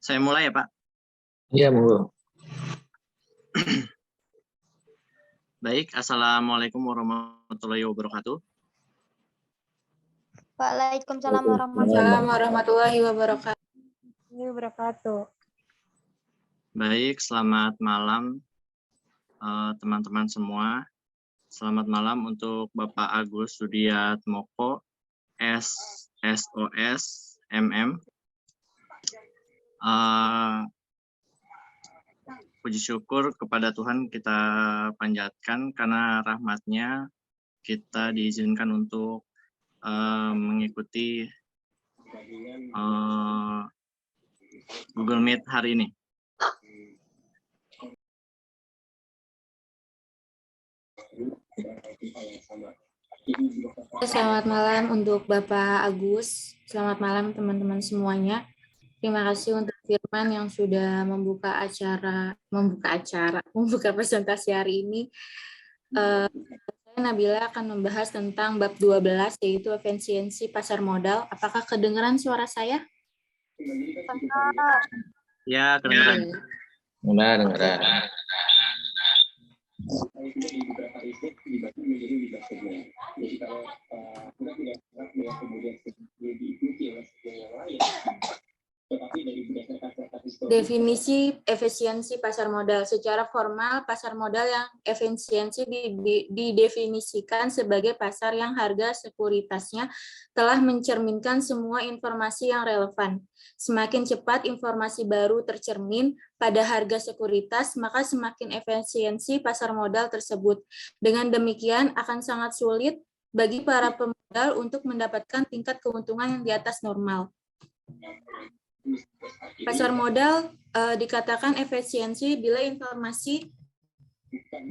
Saya mulai ya, Pak. Iya, monggo. Baik, Assalamualaikum warahmatullahi wabarakatuh. Waalaikumsalam warahmatullahi wabarakatuh. Baik, selamat malam teman-teman semua. Selamat malam untuk Bapak Agus Sudiatmoko, SSOS MM. Puji syukur kepada Tuhan kita panjatkan karena rahmat-Nya kita diizinkan untuk mengikuti Google Meet hari ini. Selamat malam untuk Bapak Agus. Selamat malam teman-teman semuanya. Terima kasih untuk Firman yang sudah membuka presentasi hari ini. Saya Nabila akan membahas tentang bab 12 yaitu efisiensi pasar modal. Apakah kedengaran suara saya? Ya, kedengaran. Dengar. Definisi efisiensi pasar modal. Secara formal, pasar modal yang efisiensi didefinisikan sebagai pasar yang harga sekuritasnya telah mencerminkan semua informasi yang relevan. Semakin cepat informasi baru tercermin pada harga sekuritas, maka semakin efisiensi pasar modal tersebut. Dengan demikian, akan sangat sulit bagi para pemodal untuk mendapatkan tingkat keuntungan yang di atas normal. Pasar modal dikatakan efisiensi bila informasi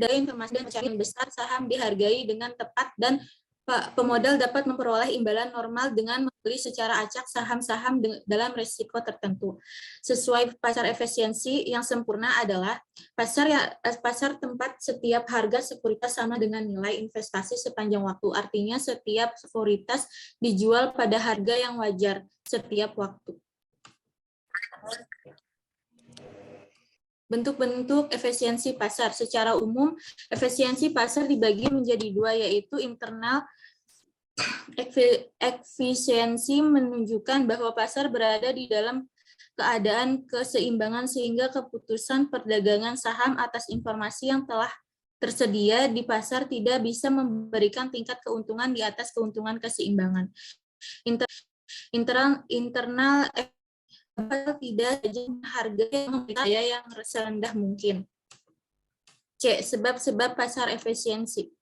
dan pencarian besar saham dihargai dengan tepat dan pemodal dapat memperoleh imbalan normal dengan membeli secara acak saham-saham dalam risiko tertentu. Sesuai pasar efisiensi yang sempurna adalah pasar tempat setiap harga sekuritas sama dengan nilai investasi sepanjang waktu. Artinya setiap sekuritas dijual pada harga yang wajar setiap waktu. Bentuk-bentuk efisiensi pasar. Secara umum, efisiensi pasar dibagi menjadi dua, yaitu internal efisiensi menunjukkan bahwa pasar berada di dalam keadaan keseimbangan sehingga keputusan perdagangan saham atas informasi yang telah tersedia di pasar tidak bisa memberikan tingkat keuntungan di atas keuntungan keseimbangan. Internal tidak harga yang serendah mungkin. C. Sebab-sebab pasar efisiensi.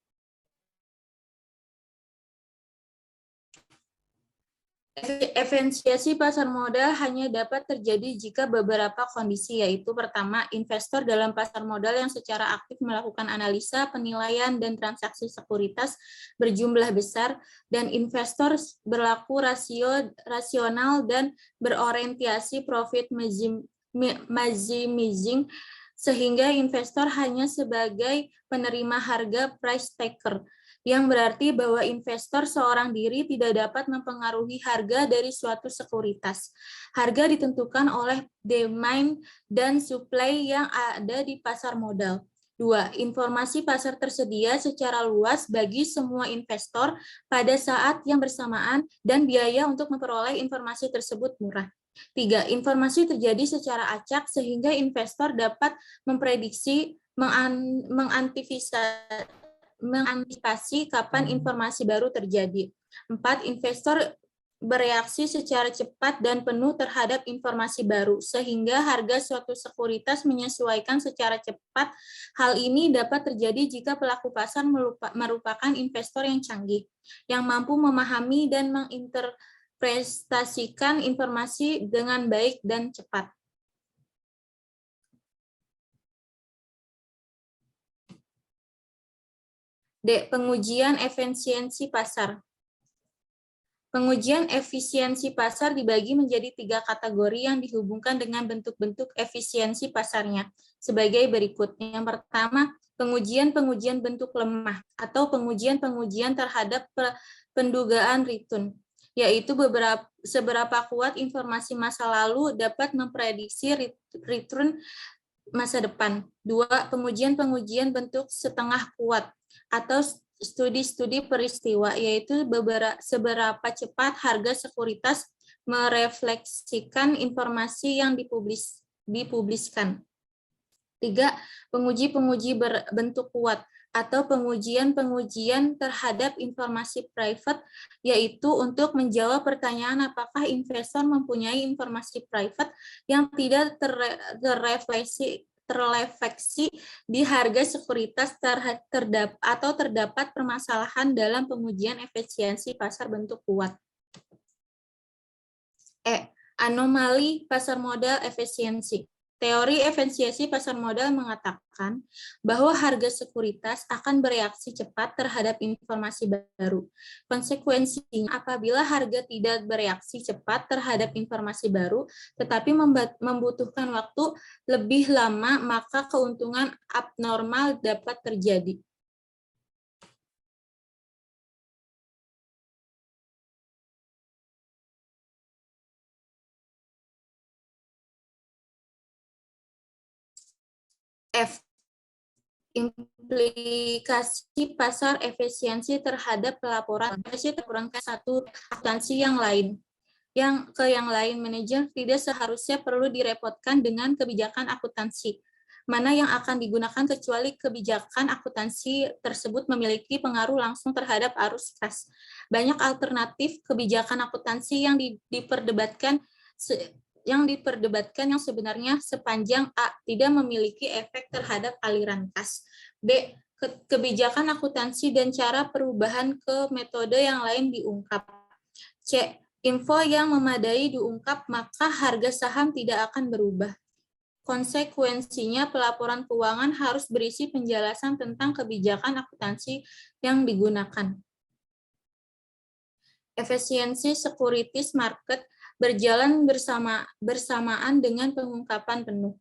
Efisiensi pasar modal hanya dapat terjadi jika beberapa kondisi, yaitu pertama, investor dalam pasar modal yang secara aktif melakukan analisa, penilaian, dan transaksi sekuritas berjumlah besar, dan investor berlaku rasional dan berorientasi profit maximizing, sehingga investor hanya sebagai penerima harga price taker, yang berarti bahwa investor seorang diri tidak dapat mempengaruhi harga dari suatu sekuritas. Harga ditentukan oleh demand dan supply yang ada di pasar modal. 2. Informasi pasar tersedia secara luas bagi semua investor pada saat yang bersamaan dan biaya untuk memperoleh informasi tersebut murah. 3. Informasi terjadi secara acak sehingga investor dapat memprediksi, mengantisipasi kapan informasi baru terjadi. 4. Investor bereaksi secara cepat dan penuh terhadap informasi baru, sehingga harga suatu sekuritas menyesuaikan secara cepat. Hal ini dapat terjadi jika pelaku pasar merupakan investor yang canggih, yang mampu memahami dan menginterpretasikan informasi dengan baik dan cepat. D. Pengujian efisiensi pasar. Pengujian efisiensi pasar dibagi menjadi 3 kategori yang dihubungkan dengan bentuk-bentuk efisiensi pasarnya sebagai berikut. Yang pertama, pengujian bentuk lemah atau pengujian terhadap pendugaan return. yaitu seberapa kuat informasi masa lalu dapat memprediksi return masa depan. 2. Pengujian-pengujian bentuk setengah kuat atau studi-studi peristiwa, yaitu seberapa cepat harga sekuritas merefleksikan informasi yang dipubliskan. 3. Penguji-penguji berbentuk kuat atau pengujian-pengujian terhadap informasi private, yaitu untuk menjawab pertanyaan apakah investor mempunyai informasi private yang tidak terrefleksi di harga sekuritas atau terdapat permasalahan dalam pengujian efisiensi pasar bentuk kuat. Anomali pasar modal efisiensi. Teori efisiensi pasar modal mengatakan bahwa harga sekuritas akan bereaksi cepat terhadap informasi baru. Konsekuensinya, apabila harga tidak bereaksi cepat terhadap informasi baru, tetapi membutuhkan waktu lebih lama, maka keuntungan abnormal dapat terjadi. F. Implikasi pasar efisiensi terhadap pelaporan satu akuntansi yang lain. Yang lain, manajer tidak seharusnya perlu direpotkan dengan kebijakan akuntansi mana yang akan digunakan kecuali kebijakan akuntansi tersebut memiliki pengaruh langsung terhadap arus kas. Banyak alternatif kebijakan akuntansi yang diperdebatkan yang sebenarnya sepanjang A tidak memiliki efek terhadap aliran kas. B. Kebijakan akuntansi dan cara perubahan ke metode yang lain diungkap. C. Info yang memadai diungkap, maka harga saham tidak akan berubah. Konsekuensinya, pelaporan keuangan harus berisi penjelasan tentang kebijakan akuntansi yang digunakan. Efisiensi securities market berjalan bersamaan dengan pengungkapan penuh.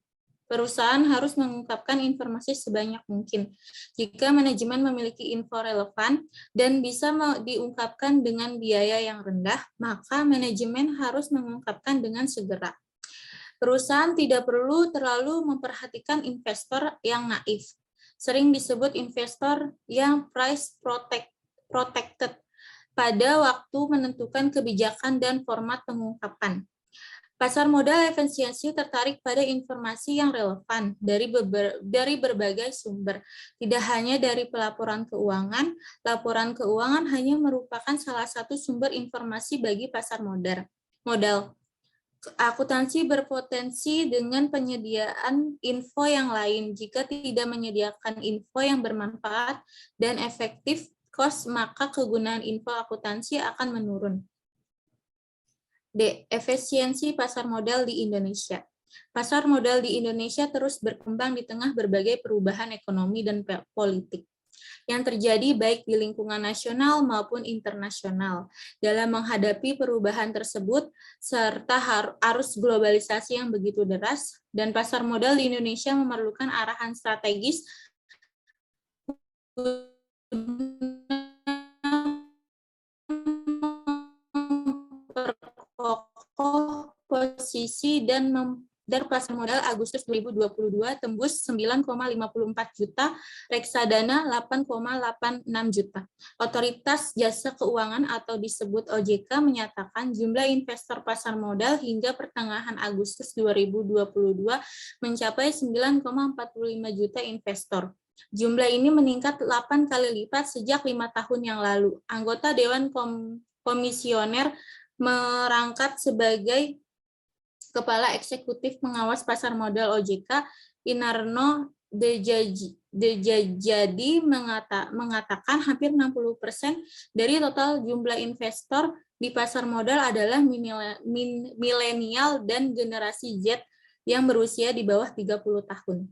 Perusahaan harus mengungkapkan informasi sebanyak mungkin. Jika manajemen memiliki info relevan dan bisa diungkapkan dengan biaya yang rendah, maka manajemen harus mengungkapkan dengan segera. Perusahaan tidak perlu terlalu memperhatikan investor yang naif. Sering disebut investor yang price protected pada waktu menentukan kebijakan dan format pengungkapan. Pasar modal efisiensi tertarik pada informasi yang relevan dari berbagai sumber, tidak hanya dari pelaporan keuangan. Laporan keuangan hanya merupakan salah satu sumber informasi bagi pasar modal. Akuntansi berpotensi dengan penyediaan info yang lain. Jika tidak menyediakan info yang bermanfaat dan efektif, maka kegunaan info akuntansi akan menurun. D. Efisiensi pasar modal di Indonesia. Pasar modal di Indonesia terus berkembang di tengah berbagai perubahan ekonomi dan politik yang terjadi baik di lingkungan nasional maupun internasional. Dalam menghadapi perubahan tersebut, serta arus globalisasi yang begitu deras, dan pasar modal di Indonesia memerlukan arahan strategis posisi dan pasar modal Agustus 2022 tembus 9,54 juta, reksadana 8,86 juta. Otoritas Jasa Keuangan atau disebut OJK menyatakan jumlah investor pasar modal hingga pertengahan Agustus 2022 mencapai 9,45 juta investor. Jumlah ini meningkat 8 kali lipat sejak 5 tahun yang lalu. Anggota Dewan Komisioner merangkap sebagai Kepala Eksekutif Pengawas Pasar Modal OJK, Inarno Dejajadi mengatakan hampir 60% dari total jumlah investor di pasar modal adalah milenial dan generasi Z yang berusia di bawah 30 tahun.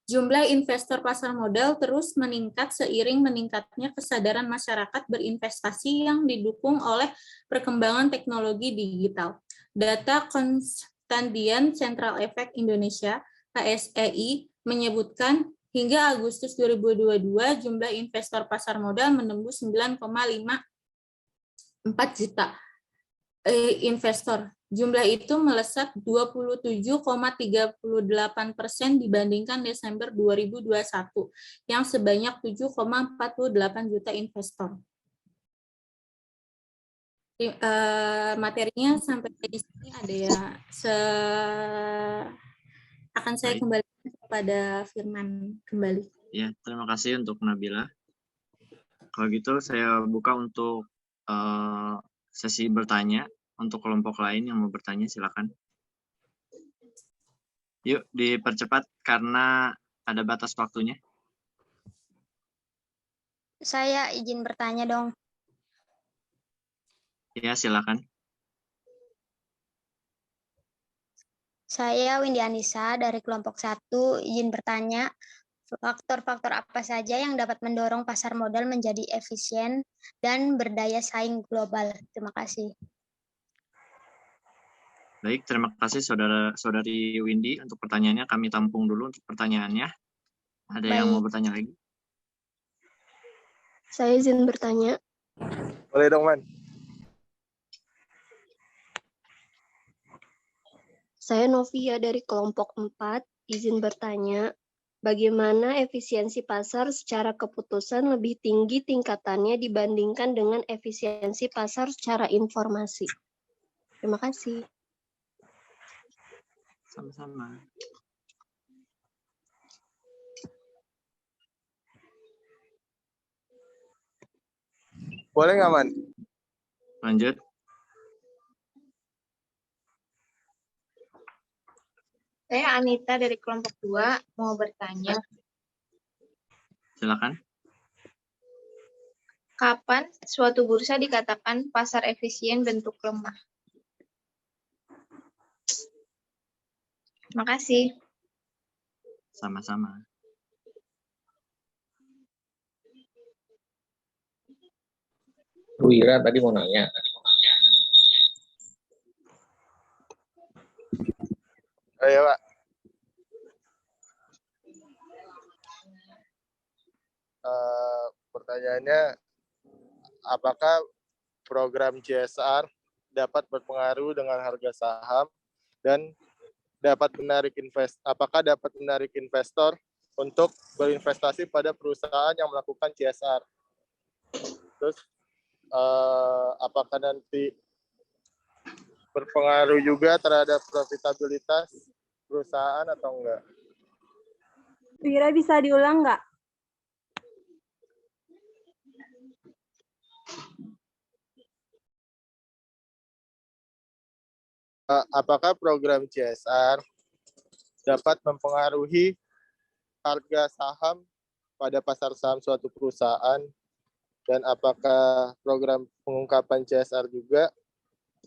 Jumlah investor pasar modal terus meningkat seiring meningkatnya kesadaran masyarakat berinvestasi yang didukung oleh perkembangan teknologi digital. Data Konstantian Central Effect Indonesia (KSEI) menyebutkan hingga Agustus 2022 jumlah investor pasar modal menembus 9,5 juta investor. Jumlah itu melesat 27,38% dibandingkan Desember 2021 yang sebanyak 7,48 juta investor. Materinya sampai di sini ada ya. Akan saya kembalikan kepada Firman kembali. Ya, terima kasih untuk Nabila. Kalau gitu saya buka untuk sesi bertanya. Untuk kelompok lain yang mau bertanya silakan. Yuk dipercepat karena ada batas waktunya. Saya izin bertanya dong. Ya, silakan. Saya Windy Anissa dari kelompok 1 izin bertanya. Faktor-faktor apa saja yang dapat mendorong pasar modal menjadi efisien dan berdaya saing global? Terima kasih. Baik, terima kasih saudari Windy untuk pertanyaannya. Kami tampung dulu untuk pertanyaannya. Ada yang mau bertanya lagi? Saya izin bertanya. Boleh dong, Man. Saya Novia dari kelompok 4, izin bertanya, bagaimana efisiensi pasar secara keputusan lebih tinggi tingkatannya dibandingkan dengan efisiensi pasar secara informasi? Terima kasih. Sama-sama. Boleh nggak, Man? Lanjut. Saya Anita dari kelompok 2 mau bertanya. Silakan. Kapan suatu bursa dikatakan pasar efisien bentuk lemah? Terima kasih. Sama-sama. Wira tadi mau nanya. Oh, ya, Pak. Pertanyaannya, apakah program CSR dapat berpengaruh dengan harga saham dan apakah dapat menarik investor untuk berinvestasi pada perusahaan yang melakukan CSR? Terus, apakah nanti berpengaruh juga terhadap profitabilitas perusahaan atau enggak? Wira, bisa diulang nggak? Apakah program CSR dapat mempengaruhi harga saham pada pasar saham suatu perusahaan, dan apakah program pengungkapan CSR juga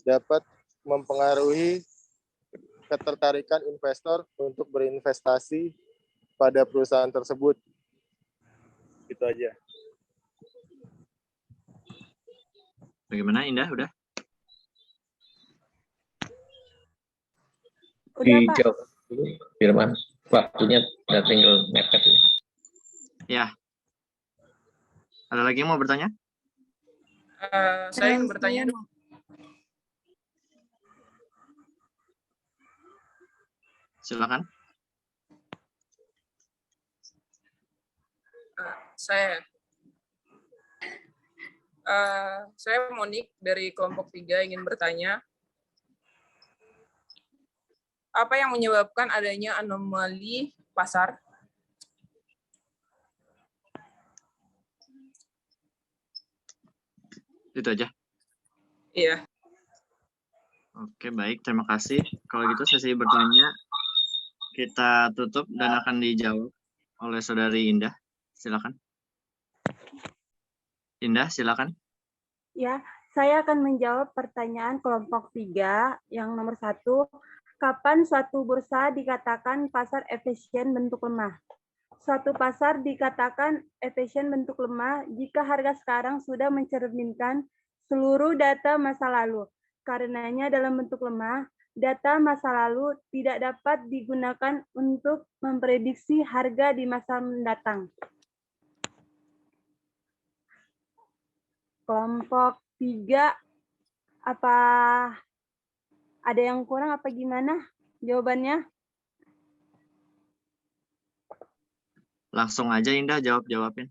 dapat mempengaruhi ketertarikan investor untuk berinvestasi pada perusahaan tersebut? Gitu aja. Bagaimana, Indah? Udah? Udah, Pak. Dijawab dulu, Firman. Waktunya udah tinggal mepet ini. Ya. Ada lagi yang mau bertanya? Saya ingin bertanya. Silakan. Saya Monik dari kelompok 3 ingin bertanya. Apa yang menyebabkan adanya anomali pasar? Itu aja? Iya. Oke, baik. Terima kasih. Kalau gitu sesi bertanya kita tutup dan akan dijawab oleh saudari Indah. Silakan. Indah, silakan. Ya, saya akan menjawab pertanyaan kelompok 3 yang nomor 1. Kapan suatu bursa dikatakan pasar efisien bentuk lemah? Suatu pasar dikatakan efisien bentuk lemah jika harga sekarang sudah mencerminkan seluruh data masa lalu. Karenanya dalam bentuk lemah, data masa lalu tidak dapat digunakan untuk memprediksi harga di masa mendatang. Kelompok 3 Apa ada yang kurang apa gimana jawabannya? Langsung aja Indah jawabin.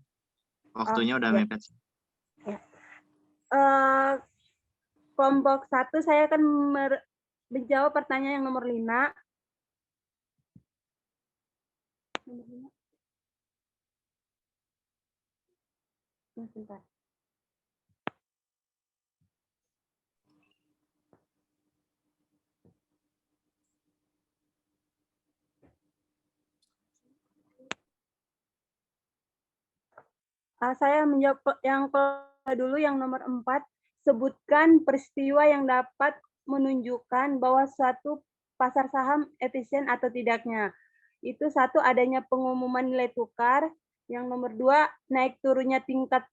Waktunya udah mepet. Kelompok 1 saya akan menjawab pertanyaan yang nomor 5. Sebentar. Saya menjawab yang dulu yang nomor 4. Sebutkan peristiwa yang dapat menunjukkan bahwa suatu pasar saham efisien atau tidaknya. Itu 1, adanya pengumuman nilai tukar. Yang nomor 2, naik turunnya tingkat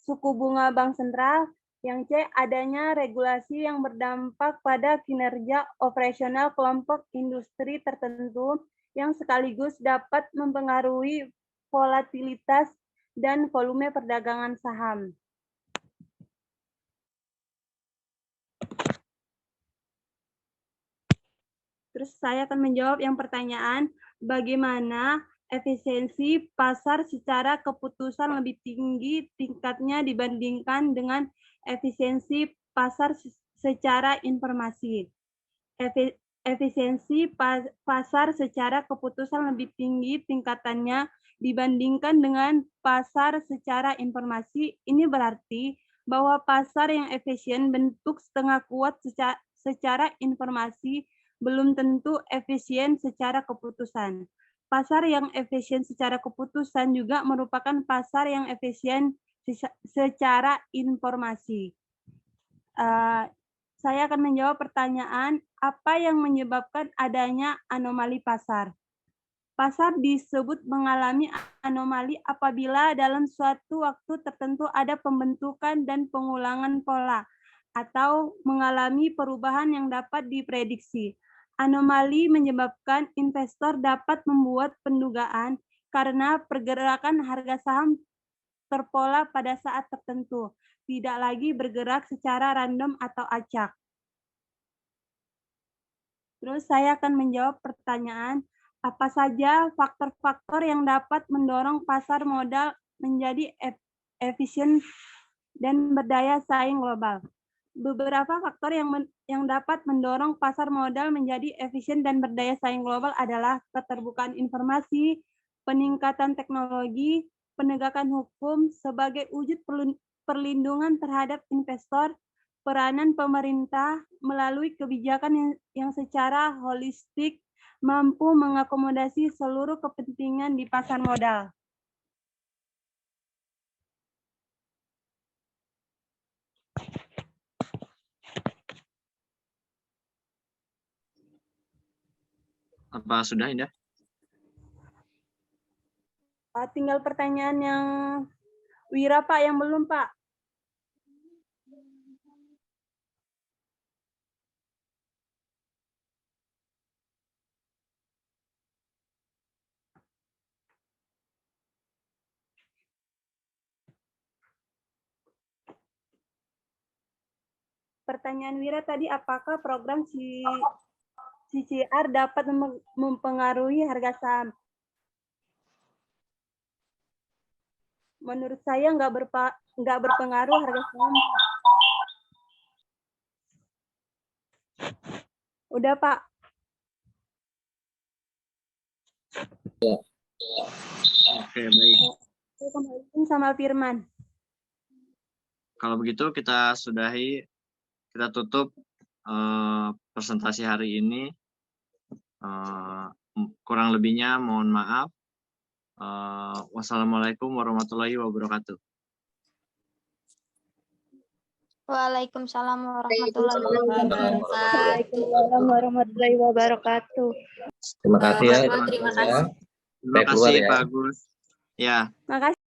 suku bunga bank sentral. Yang C, adanya regulasi yang berdampak pada kinerja operasional kelompok industri tertentu yang sekaligus dapat mempengaruhi volatilitas dan volume perdagangan saham. Terus saya akan menjawab yang pertanyaan, bagaimana efisiensi pasar secara keputusan lebih tinggi tingkatnya dibandingkan dengan efisiensi pasar secara informasi. Efisiensi pasar secara keputusan lebih tinggi tingkatannya dibandingkan dengan pasar secara informasi. Ini berarti bahwa pasar yang efisien bentuk setengah kuat secara informasi belum tentu efisien secara keputusan. Pasar yang efisien secara keputusan juga merupakan pasar yang efisien secara informasi. Saya akan menjawab pertanyaan, apa yang menyebabkan adanya anomali pasar? Pasar disebut mengalami anomali apabila dalam suatu waktu tertentu ada pembentukan dan pengulangan pola atau mengalami perubahan yang dapat diprediksi. Anomali menyebabkan investor dapat membuat pendugaan karena pergerakan harga saham terpola pada saat tertentu, tidak lagi bergerak secara random atau acak. Terus saya akan menjawab pertanyaan, apa saja faktor-faktor yang dapat mendorong pasar modal menjadi efisien dan berdaya saing global? Beberapa faktor yang dapat mendorong pasar modal menjadi efisien dan berdaya saing global adalah keterbukaan informasi, peningkatan teknologi, penegakan hukum sebagai wujud perlindungan terhadap investor, peranan pemerintah melalui kebijakan yang secara holistik mampu mengakomodasi seluruh kepentingan di pasar modal. Apa sudah, Indah? Tinggal pertanyaan yang Wira, Pak, yang belum, Pak. Pertanyaan Wira tadi, apakah program CCR dapat mempengaruhi harga saham? Menurut saya nggak berpengaruh harga saham. Udah, Pak. Ya. Oke, baik. Saya kembaliin sama Firman. Kalau begitu kita sudahi, kita tutup presentasi hari ini. Kurang lebihnya mohon maaf. Wassalamualaikum warahmatullahi wabarakatuh. Waalaikumsalam warahmatullahi wabarakatuh. Terima kasih ya. Terima kasih. Terima kasih Pak Agus. Ya. Makasih.